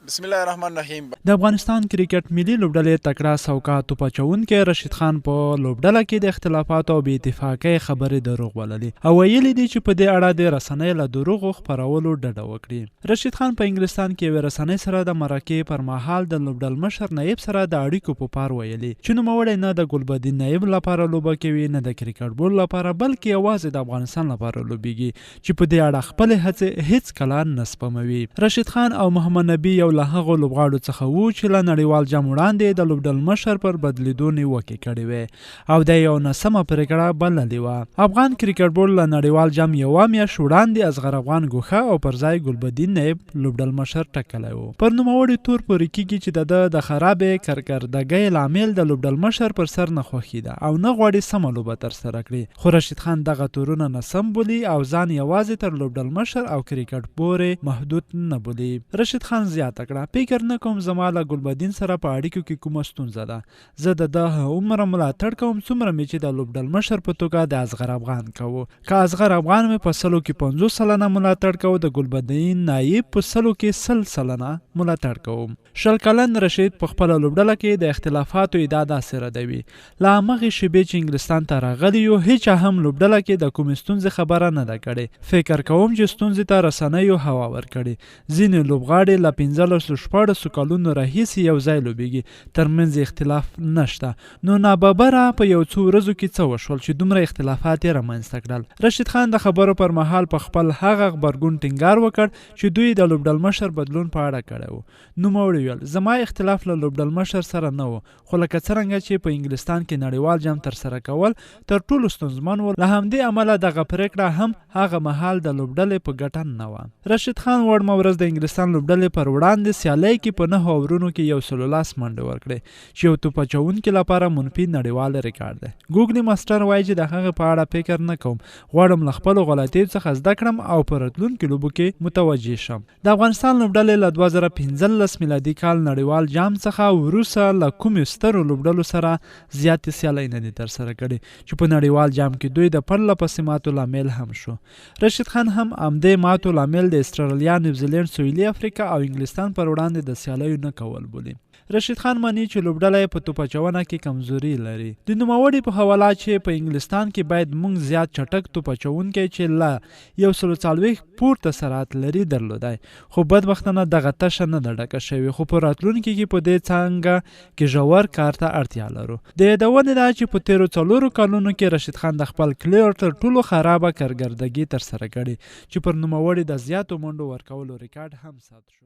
بسم الله الرحمن الرحیم. د افغانستان کرکټ ملي لوبډلې تکړه سوکا توپه چوونکی رشید خان په لوبډله کې د اختلافاتو او بې اتفاقۍ خبرې دروغ بللې او ویلي دي چې په دې اړه د رسنیو له دروغو خپرولو ډډه وکړي. رشید خان په انګلستان کې یوې رسنۍ سره د مرکې پر مهال د لوبډلمشر نایب سره د اړیکو په پار ویلي چې نوموړی نه د ګلبدین نایب لپاره لوبه کوي نه د کرکټ بورډ لپاره، بلکې یوازې د افغانستان لپاره لوبیږي چې په دې اړه خپلې هڅې هیڅ کله نه سپموي. رشید خان او محمد نبي یو له هغو لوبغاړو څخه وو چې له نړیوال جام وړاندې د لوبډلمشر پر بدلیدو نیوکې کړې وې او د یو ناسمه پرېکړه بللې وه. افغان کرکټ بورډ له نړیوال جام یوه میاشت وړاندې اصغر افغان ګوښه او پر ځای ګلبدین نایب لوبډلمشر ټاکلی و. پر نوموړي تور پورې کېږي چې د خرابې کارکردګۍ لامل د لوبډلمشر پر سر نه خوښي ده او نه غواړي سمه لوبه ترسره کړي، خو رشید خان دغه تورونه ناسم بولي او ځان یوازې تر لوبډلمشر او کرکټ پورې محدود نه بولي. رشید خان زیاته کړه، فکر نه کوم زما له ګلبدین سره په اړیکو کې کومه ستونزه ده. زه د ده عمره ملاتړ کوم څومره مې چې د لوبډلمشر په توګه د اصغر افغان کوو. که اصغر افغان مې په سلو کې 50 سلنه ملاتړ کوو، د ګلبدین نایب په سلو کې 100 سلنه ملاتړ کوم. 20 کلن رشید په خپله لوبډله کې د اختلافاتو ادعا داسې ردوي. له همغې شېبې چې انګلستان ته راغلی یو هیچا هم لوبډله کې د کومې ستونزې خبره نه ده کړې. فکر کوم چې ستونزې ته رسنیو هوا ورکړې. ځینې لوبغاړي له 15-14 کلونو راهیسې یو ځای لوبیږي، ترمنځ اختلاف نشته، نو ناببره په یو څو ورځو کې څه وشول چې دومره اختلافات یې رامنځته کړل. رشید خان د خبرو پر مهال په خپل هغه غبرګون ټینګار وکړ چې دوی د لوبډلمشر بدلون په اړه کړی و. نوموړي ویل زما اختلاف له لوبډلمشر سره نه و، خو لکه څرنګه چې په انګلستان کې نړیوال جام ترسره کول تر ټولو ستونزمن و، له همدې امله دغه پرېکړه هم هغه مهال د لوبډلې په ګټه نه وه. رشید خان وړمه ورځ د انګلستان لوبډلې پر وړاندې سیالۍ کې په 9 اورونو کې 110 منډې ورکړې چې یو توپه چوونکي لپاره منفي نړیوال ریکارډ دی. ګوګلي ماسټر وایي چې د هغه په اړه فکر نه کوم، غواړم له خپلو غلطیو څخه زده کړم او په راتلونکي لوبو کې متوجه شم. د افغانستان لوبډلې له 2015 میلادي کال نړیوال جام څخه وروسته له کومې سترو لوبډلو سره زیاتې سیالۍ نه دي ترسره کړې چې په نړیوال جام کې دوی د پرله پسې ماتو لامل هم شو. رشید خان هم همدې ماتو لامل د استرالیا، نیوزیلینډ، سویلي افریقا او انګلستان پر وړاندې د سیالیو نه کول بولي. رشید خان مانی چې لوبډله په توپه چونه کې کمزوري لري. د نوموړي په حواله چې په انګلستان کې باید موږ زیات چټک توپه چوونکی چې له 140 پورته سرعت لري درلودای، خو بدبختانه دغه تشه نه ده ډکه شوې، خو په راتلونکي کې په دې څانګه کې ژور کار ته اړتیا لرو. د یادونې ده چې په تیرو 4 کلونو کې رشید خان د خپل کلیر تر ټولو خرابه کارکردګي ترسره کړې چې پر نوموړي د زیاتو منډو ورکولو ریکارډ هم ثبت شو.